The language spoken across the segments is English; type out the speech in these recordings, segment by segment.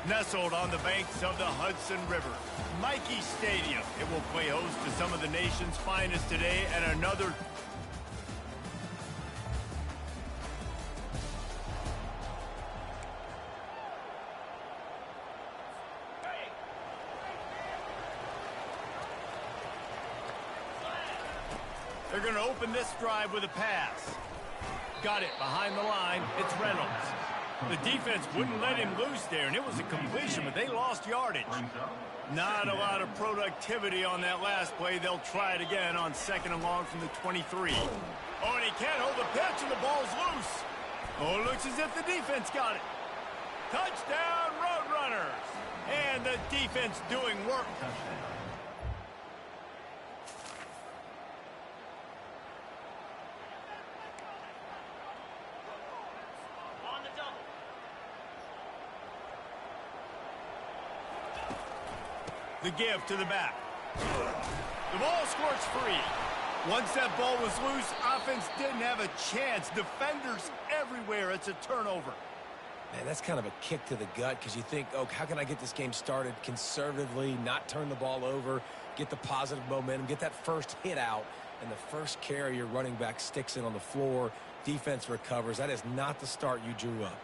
Nestled on the banks of the Hudson River, Mikey Stadium. It will play host to some of the nation's finest today and another. They're going to open this drive with a pass. Got it behind the line. It's Reynolds. The defense wouldn't let him loose there, and it was a completion, but they lost yardage. Not a lot of productivity on that last play. They'll try it again on 2nd and long from the 23. Oh, and he can't hold the pitch, and the ball's loose. Oh, it looks as if the defense got it. Touchdown, Roadrunners. And the defense doing work. The give to the back. The ball squirts free. Once that ball was loose, offense didn't have a chance. Defenders everywhere. It's a turnover. Man, that's kind of a kick to the gut because you think, oh, how can I get this game started conservatively, not turn the ball over, get the positive momentum, get that first hit out, and the first carry your running back sticks in on the floor. Defense recovers. That is not the start you drew up.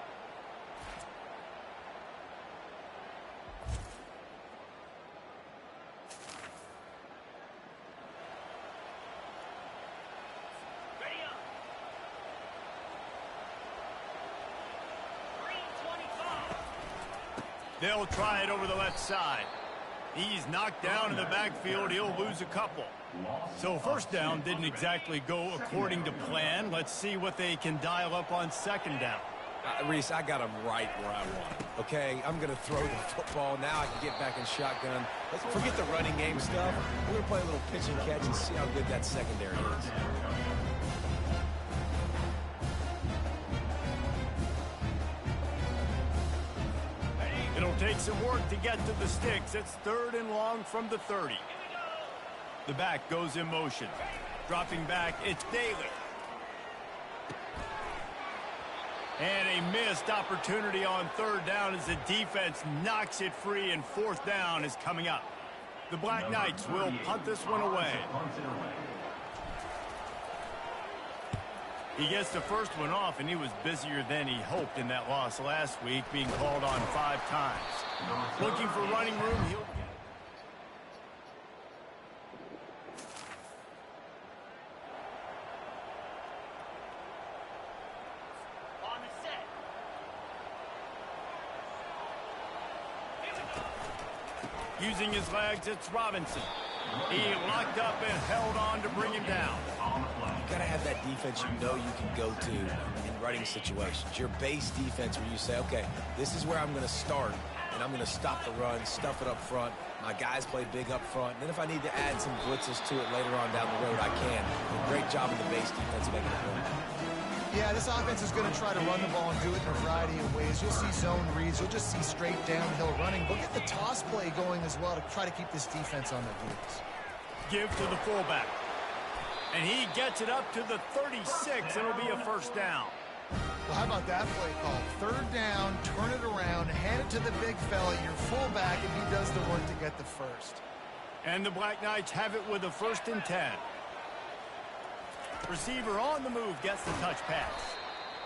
They'll try it over the left side. He's knocked down in the backfield. He'll lose a couple. So first down didn't exactly go according to plan. Let's see what they can dial up on 2nd down. Reese, I got him right where I want him. Okay, I'm going to throw the football. Now I can get back in shotgun. Let's forget the running game stuff. We're going to play a little pitch and catch and see how good that secondary is. It'll take some work to get to the sticks. It's 3rd and long from the 30. The back goes in motion. Dropping back, it's Daly. And a missed opportunity on 3rd down as the defense knocks it free, and 4th down is coming up. The Black Knights will punt this one away. He gets the first one off, and he was busier than he hoped in that loss last week, being called on 5 times. Looking for running room, he'll get it. On the set. Using his legs, it's Robinson. He locked up and held on to bring him down. You've got to have that defense you know you can go to in running situations. Your base defense where you say, okay, this is where I'm going to start, and I'm going to stop the run, stuff it up front. My guys play big up front. And then if I need to add some blitzes to it later on down the road, I can. Great job of the base defense making it work. Yeah, this offense is going to try to run the ball and do it in a variety of ways. You'll see zone reads. You'll just see straight downhill running. We'll get the toss play going as well to try to keep this defense on their heels. Give to the fullback. And he gets it up to the 36. It'll be a 1st down. Well, how about that play call? 3rd down, turn it around, hand it to the big fella, your fullback, and he does the work to get the first. And the Black Knights have it with a 1st and 10. Receiver on the move gets the touch pass.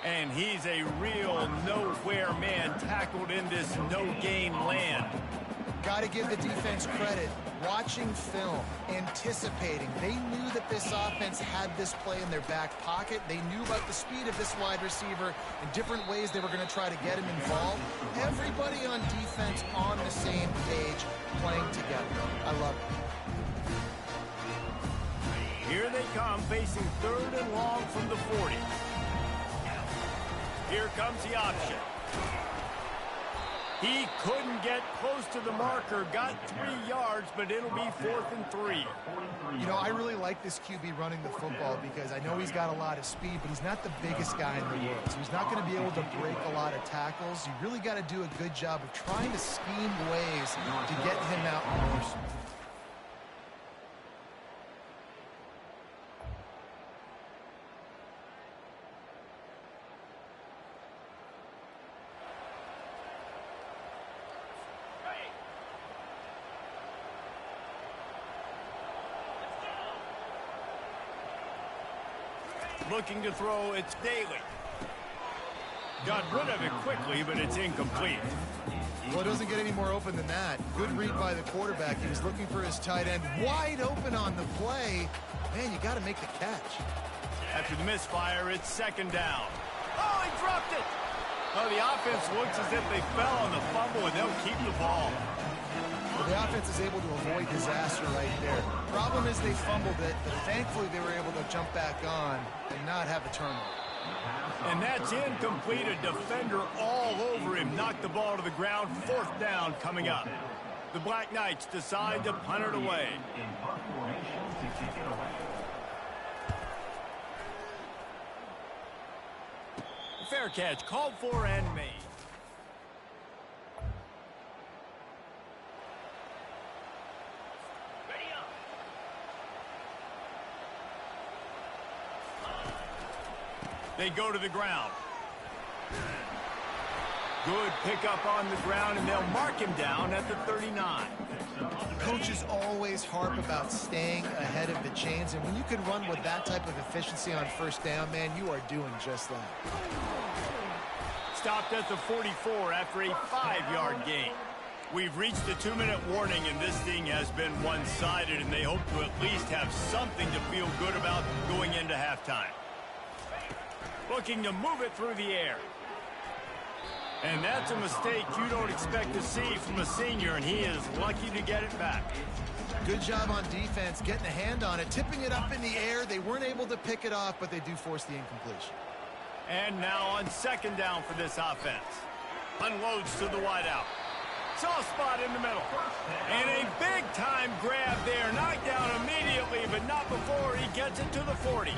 And he's a real nowhere man tackled in this no-gain land. Got to give the defense credit. Watching film, anticipating. They knew that this offense had this play in their back pocket. They knew about the speed of this wide receiver and different ways they were going to try to get him involved. Everybody on defense on the same page, playing together. I love it. Here they come, facing 3rd and long from the 40. Here comes the option. He couldn't get close to the marker, got 3 yards, but it'll be 4th and 3. You know, I really like this QB running the football because I know he's got a lot of speed, but he's not the biggest guy in the world. So he's not going to be able to break a lot of tackles. You really got to do a good job of trying to scheme ways to get him out in motion. Looking to throw, it's Daly. Got rid of it quickly, but it's incomplete. Well, it doesn't get any more open than that. Good read by the quarterback. He was looking for his tight end wide open on the play. Man, you got to make the catch. After the misfire, it's second down. Oh, he dropped it! Oh, the offense looks as if they fell on the fumble, and they'll keep the ball. Well, the offense is able to avoid disaster right there. Problem is they fumbled it, but thankfully they were able to jump back on and not have a turnover. And that's incomplete. A defender all over him. Knocked the ball to the ground. Fourth down coming up. The Black Knights decide to punt it away. Fair catch called for and made. They go to the ground. Good pickup on the ground, and they'll mark him down at the 39. Coaches always harp about staying ahead of the chains, and when you can run with that type of efficiency on first down, man, you are doing just that. Stopped at the 44 after a 5-yard gain. We've reached the 2-minute warning, and this thing has been one-sided, and they hope to at least have something to feel good about going into halftime. Looking to move it through the air. And that's a mistake you don't expect to see from a senior, and he is lucky to get it back. Good job on defense, getting a hand on it, tipping it up in the air. They weren't able to pick it off, but they do force the incompletion. And now on second down for this offense. Unloads to the wideout. Soft spot in the middle. And a big-time grab there. Knocked down immediately, but not before he gets it to the 40.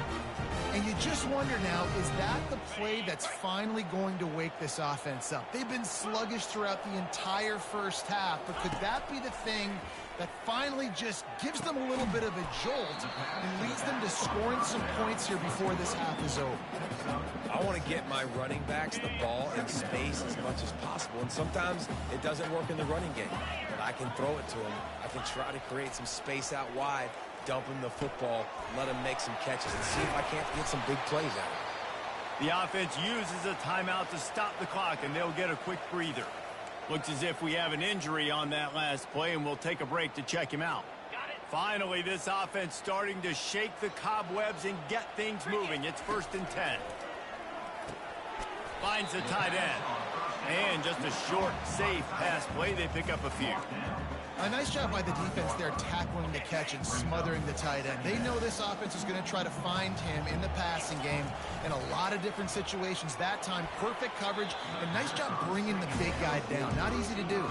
And you just wonder now, is that the play that's finally going to wake this offense up? They've been sluggish throughout the entire first half, but could that be the thing that finally just gives them a little bit of a jolt and leads them to scoring some points here before this half is over? I want to get my running backs the ball in space as much as possible, and sometimes it doesn't work in the running game. But I can throw it to them. I can try to create some space out wide, dump him the football, let him make some catches, and see if I can't get some big plays out of it. The offense uses a timeout to stop the clock, and they'll get a quick breather. Looks as if we have an injury on that last play, and we'll take a break to check him out. Finally, this offense starting to shake the cobwebs and get things moving. It's 1st and 10. Finds the tight end. And just a short, safe pass play. They pick up a few. A nice job by the defense there tackling the catch and smothering the tight end. They know this offense is going to try to find him in the passing game in a lot of different situations. That time, perfect coverage, and nice job bringing the big guy down. Not easy to do.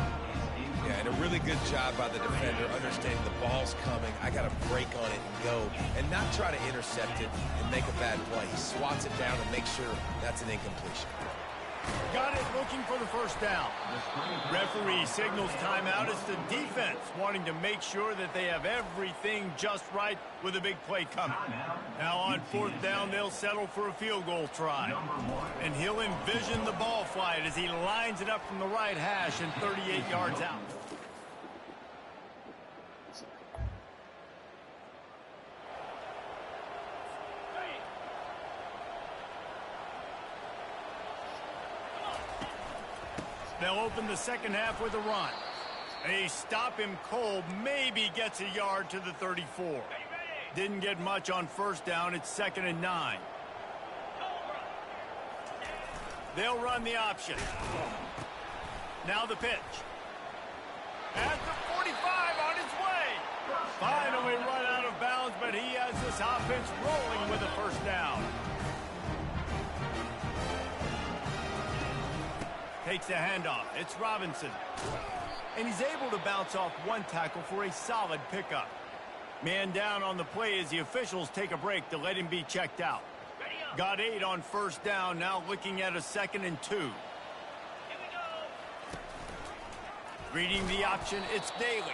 Yeah, and a really good job by the defender understanding the ball's coming. I got to break on it and go, and not try to intercept it and make a bad play. He swats it down and makes sure that's an incompletion. Got it, looking for the first down. Referee signals timeout. It's the defense wanting to make sure that they have everything just right with a big play coming. Now on 4th down, they'll settle for a field goal try. And he'll envision the ball flight as he lines it up from the right hash and 38 yards out. They'll open the second half with a run. They stop him cold, maybe gets a yard to the 34. Didn't get much on first down. It's 2nd and 9. They'll run the option. Now the pitch. At the 45 on his way. Finally run out of bounds, but he has this offense rolling with a first down. Takes the handoff. It's Robinson. And he's able to bounce off one tackle for a solid pickup. Man down on the play as the officials take a break to let him be checked out. Got 8 on first down, now looking at a 2nd and 2. Reading the option, it's Daly.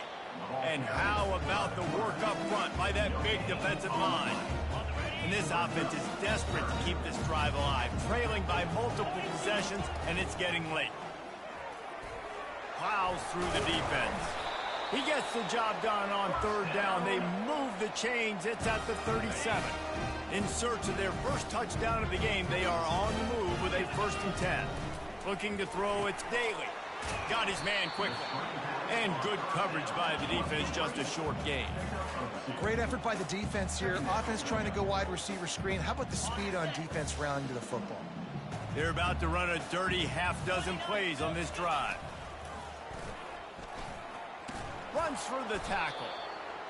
And how about the work up front by that big defensive line? And this offense is desperate to keep this drive alive, trailing by multiple possessions, and it's getting late. Plows through the defense. He gets the job done on third down. They move the chains. It's at the 37. In search of their first touchdown of the game, they are on the move with a 1st and 10. Looking to throw, it's Daly. Got his man quickly. And good coverage by the defense, just a short gain. Great effort by the defense here. Offense trying to go wide receiver screen. How about the speed on defense rallying to the football? They're about to run a dirty half-dozen plays on this drive. Runs through the tackle.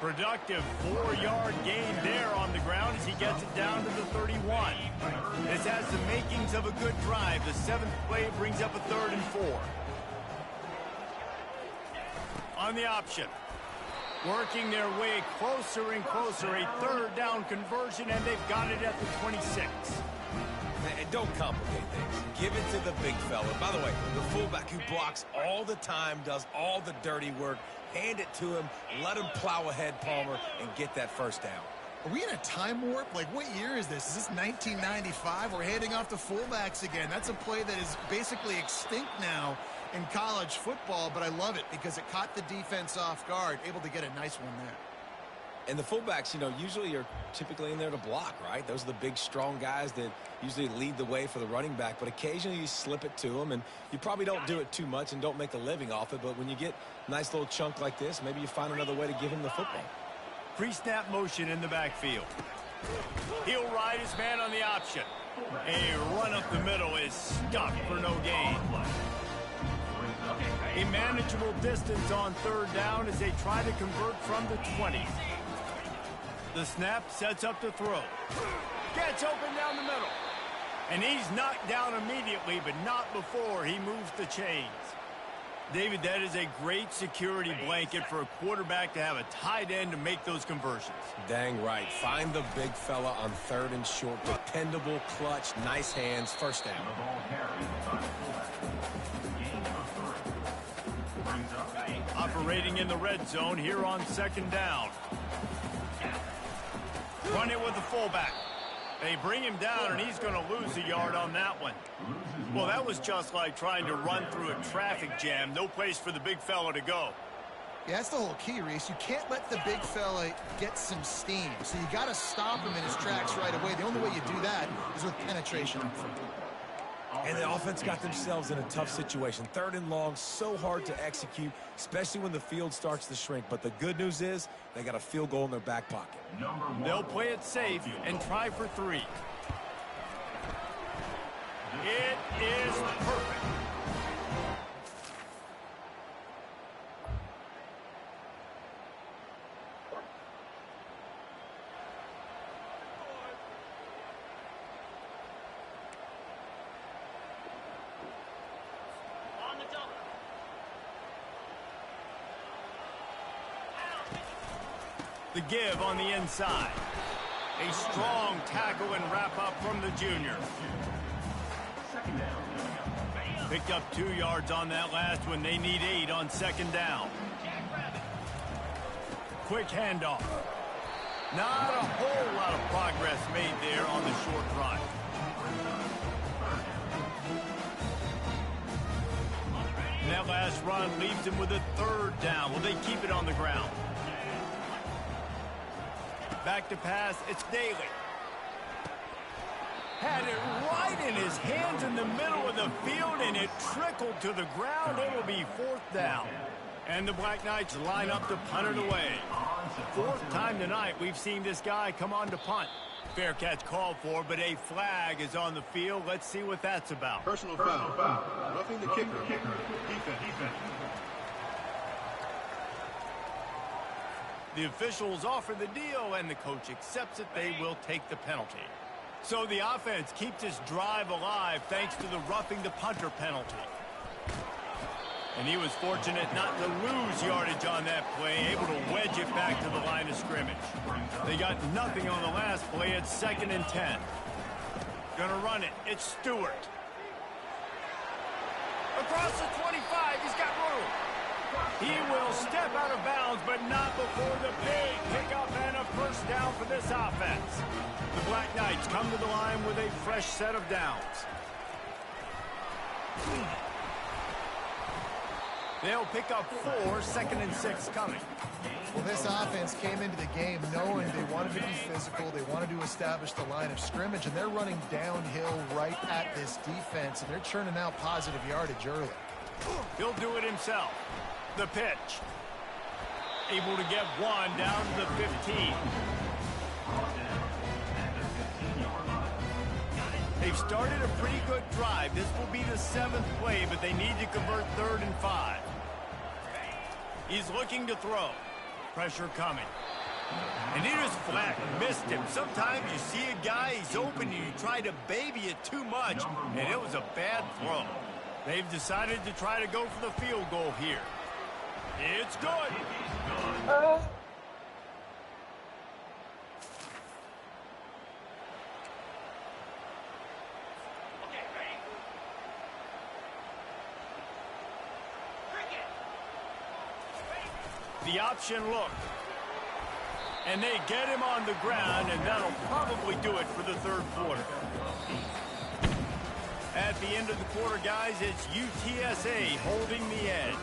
Productive 4-yard gain there on the ground as he gets it down to the 31. This has the makings of a good drive. The 7th play brings up a 3rd and 4. On the option. Working their way closer and closer. A 3rd down conversion, and they've got it at the 26. And don't complicate things. Give it to the big fella. By the way, the fullback who blocks all the time, does all the dirty work. Hand it to him, let him plow ahead, Palmer, and get that 1st down. Are we in a time warp? Like, what year is this? Is this 1995? We're handing off to fullbacks again. That's a play that is basically extinct now in college football, but I love it because it caught the defense off guard, able to get a nice one there. And the fullbacks, you know, usually are typically in there to block, right? Those are the big, strong guys that usually lead the way for the running back. But occasionally you slip it to them, and you probably don't do it too much and don't make a living off it. But when you get a nice little chunk like this, maybe you find another way to give him the football. Pre-snap motion in the backfield. He'll ride his man on the option. A run up the middle is stuck for no gain. A manageable distance on 3rd down as they try to convert from the 20. The snap sets up the throw. Gets open down the middle. And he's knocked down immediately, but not before he moves the chains. David, that is a great security blanket for a quarterback to have a tight end to make those conversions. Dang right. Find the big fella on 3rd and short. Dependable, clutch, nice hands, 1st down. Operating in the red zone here on 2nd down. Run it with the fullback. They bring him down, and he's going to lose a yard on that one. Well, that was just like trying to run through a traffic jam. No place for the big fella to go. Yeah, that's the whole key, Reese. You can't let the big fella get some steam. So you got to stop him in his tracks right away. The only way you do that is with penetration up front. And the offense got themselves in a tough situation. 3rd and long, so hard to execute, especially when the field starts to shrink. But the good news is they got a field goal in their back pocket. They'll play it safe and try for 3. It is perfect. The give on the inside. A strong tackle and wrap up from the junior. Picked up 2 yards on that last one. They need 8 on 2nd down. Quick handoff. Not a whole lot of progress made there on the short run. And that last run leaves them with a 3rd down. Will they keep it on the ground? Back to pass, it's Daly. Had it right in his hands in the middle of the field, and it trickled to the ground. It will be 4th down. And the Black Knights line up to punt it away. 4th time tonight we've seen this guy come on to punt. Fair catch called for, but a flag is on the field. Let's see what that's about. Personal foul. Roughing the kicker. Defense. The officials offer the deal, and the coach accepts it. They will take the penalty. So the offense keeps this drive alive thanks to the roughing the punter penalty. And he was fortunate not to lose yardage on that play, able to wedge it back to the line of scrimmage. They got nothing on the last play. It's 2nd and 10. Gonna run it. It's Stewart. Across the 25, he's got room. He will step out of bounds, but not before the big pickup and a 1st down for this offense. The Black Knights come to the line with a fresh set of downs. They'll pick up 4, 2nd and 6 coming. Well, this offense came into the game knowing they wanted to be physical, they wanted to establish the line of scrimmage, and they're running downhill right at this defense, and they're churning out positive yardage early. He'll do it himself. The pitch. Able to get 1 down to the 15. They've started a pretty good drive. This will be the 7th play, but they need to convert 3rd and 5. He's looking to throw. Pressure coming. And he just flat missed him. Sometimes you see a guy, he's open, and you try to baby it too much, and it was a bad throw. They've decided to try to go for the field goal here. It's good. The option look. And they get him on the ground, and that'll probably do it for the 3rd quarter. At the end of the quarter, guys, it's UTSA holding the edge.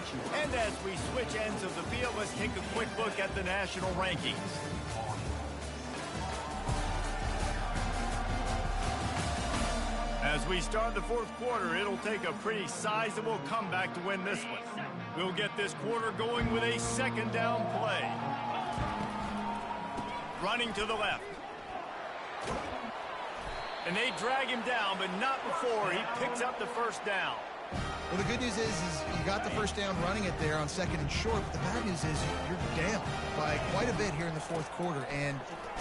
And as we switch ends of the field, let's take a quick look at the national rankings. As we start the 4th quarter, it'll take a pretty sizable comeback to win this one. We'll get this quarter going with a 2nd down play. Running to the left. And they drag him down, but not before he picks up the 1st down. Well, the good news is you got the 1st down running it there on 2nd and short, but the bad news is you're down by quite a bit here in the 4th quarter, and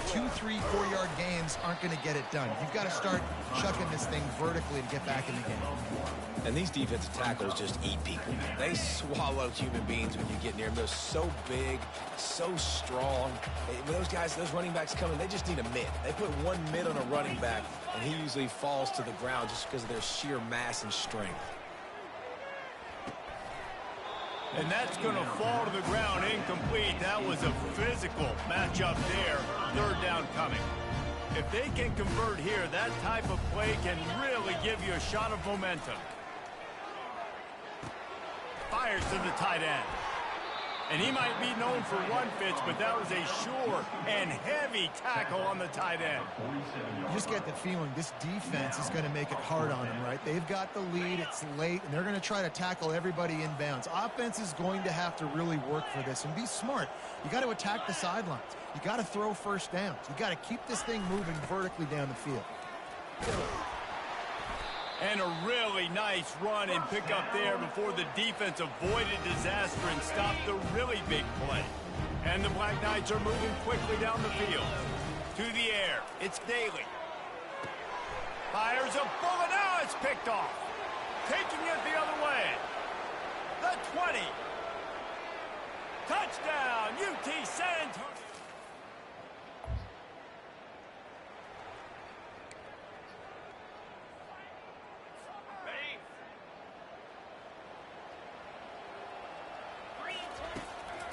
2, 3, 4-yard gains aren't going to get it done. You've got to start chucking this thing vertically to get back in the game. And these defensive tackles just eat people. They swallow human beings when you get near them. They're so big, so strong. When those guys, those running backs come in, they just need a mid. They put 1 mid on a running back, and he usually falls to the ground just because of their sheer mass and strength. And that's going to fall to the ground incomplete. That was a physical matchup there. 3rd down coming. If they can convert here, that type of play can really give you a shot of momentum. Fires to the tight end. And he might be known for one pitch, but that was a sure and heavy tackle on the tight end. You just get the feeling this defense is going to make it hard on them, right? They've got the lead, it's late, and they're going to try to tackle everybody inbounds. Offense is going to have to really work for this and be smart. You got to attack the sidelines. You got to throw 1st downs. You got to keep this thing moving vertically down the field. And a really nice run and pick up there before the defense avoided disaster and stopped the really big play. And the Black Knights are moving quickly down the field. To the air, it's Daly. Fires a bullet, now it's picked off. Taking it the other way. The 20. Touchdown, UT San Antonio.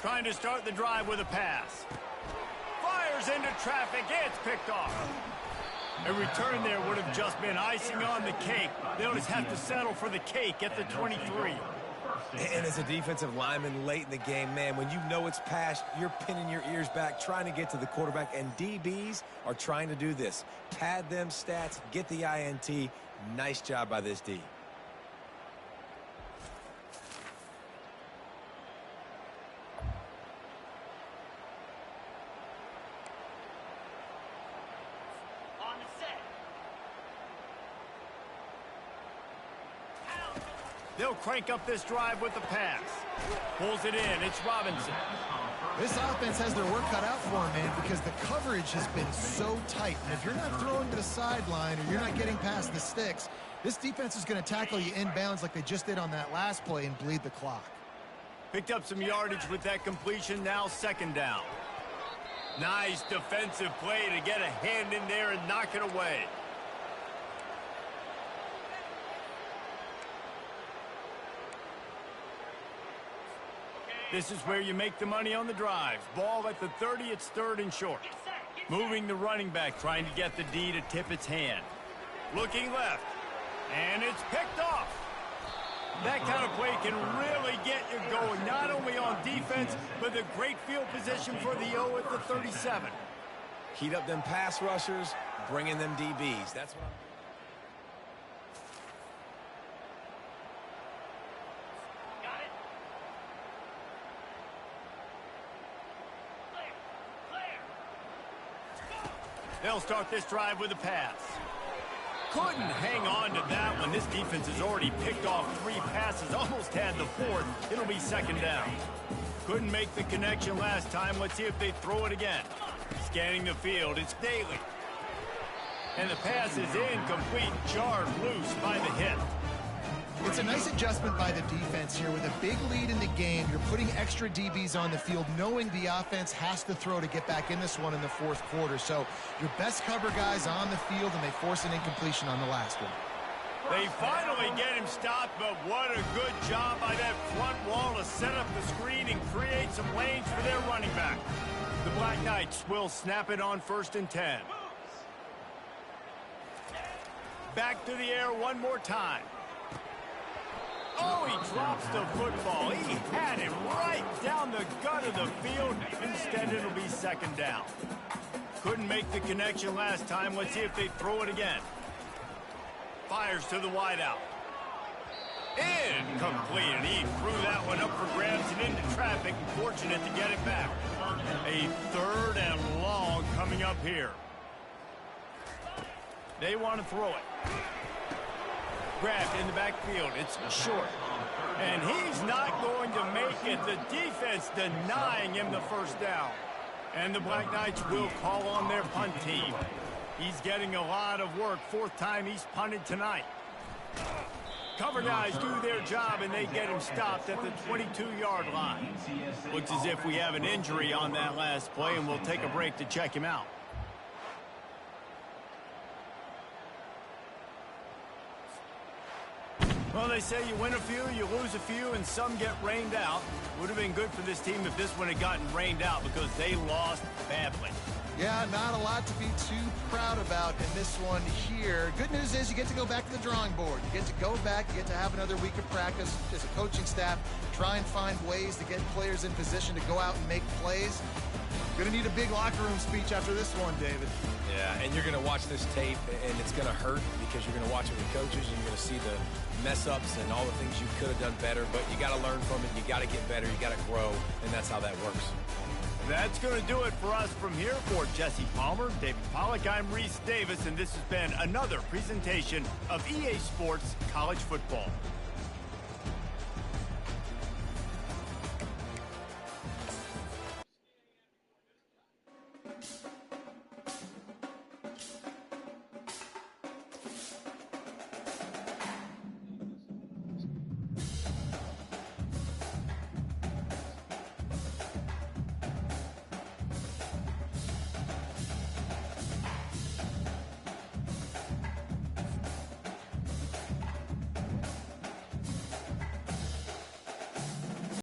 Trying to start the drive with a pass. Fires into traffic. It's picked off. A return there would have just been icing on the cake. They'll just have to settle for the cake at the 23. And as a defensive lineman late in the game, man, when you know it's past, you're pinning your ears back, trying to get to the quarterback, and DBs are trying to do this. Pad them stats, get the INT. Nice job by this D. They'll crank up this drive with the pass. Pulls it in. It's Robinson. This offense has their work cut out for them, man, because the coverage has been so tight. And if you're not throwing to the sideline or you're not getting past the sticks, this defense is going to tackle you inbounds like they just did on that last play and bleed the clock. Picked up some yardage with that completion. Now 2nd down. Nice defensive play to get a hand in there and knock it away. This is where you make the money on the drives. Ball at the 30, it's 3rd and short. Moving the running back, trying to get the D to tip its hand. Looking left, and it's picked off. That kind of play can really get you going, not only on defense, but the great field position for the O at the 37. Heat up them pass rushers, bringing them DBs. That's what They'll start this drive with a pass. Couldn't hang on to that one. This defense has already picked off 3 passes, almost had the 4th. It'll be 2nd down. Couldn't make the connection last time. Let's see if they throw it again. Scanning the field, it's Daly. And the pass is incomplete, jarred loose by the hit. It's a nice adjustment by the defense here. With a big lead in the game, you're putting extra DBs on the field, knowing the offense has to throw to get back in this one in the 4th quarter. So your best cover guys on the field, and they force an incompletion on the last one. They finally get him stopped, but what a good job by that front wall to set up the screen and create some lanes for their running back. The Black Knights will snap it on 1st and 10. Back to the air one more time. Oh, he drops the football. He had it right down the gut of the field. Instead, it'll be 2nd down. Couldn't make the connection last time. Let's see if they throw it again. Fires to the wideout. Incomplete, and he threw that one up for grabs and into traffic, and fortunate to get it back. A 3rd and long coming up here. They want to throw it. Grabbed in the backfield. It's short. And he's not going to make it. The defense denying him the 1st down. And the Black Knights will call on their punt team. He's getting a lot of work. 4th time he's punted tonight. Cover guys do their job, and they get him stopped at the 22-yard line. Looks as if we have an injury on that last play, and we'll take a break to check him out. Well, they say you win a few, you lose a few, and some get rained out. Would have been good for this team if this one had gotten rained out, because they lost badly. Yeah, not a lot to be too proud about in this one here. Good news is you get to go back to the drawing board. You get to go back, you get to have another week of practice as a coaching staff, try and find ways to get players in position to go out and make plays. Going to need a big locker room speech after this one, David. Yeah, and you're going to watch this tape, and it's going to hurt because you're going to watch it with coaches, and you're going to see the mess-ups and all the things you could have done better, but you got to learn from it. You got to get better. You got to grow, and that's how that works. That's going to do it for us from here. For Jesse Palmer, David Pollack, I'm Reese Davis, and this has been another presentation of EA Sports College Football.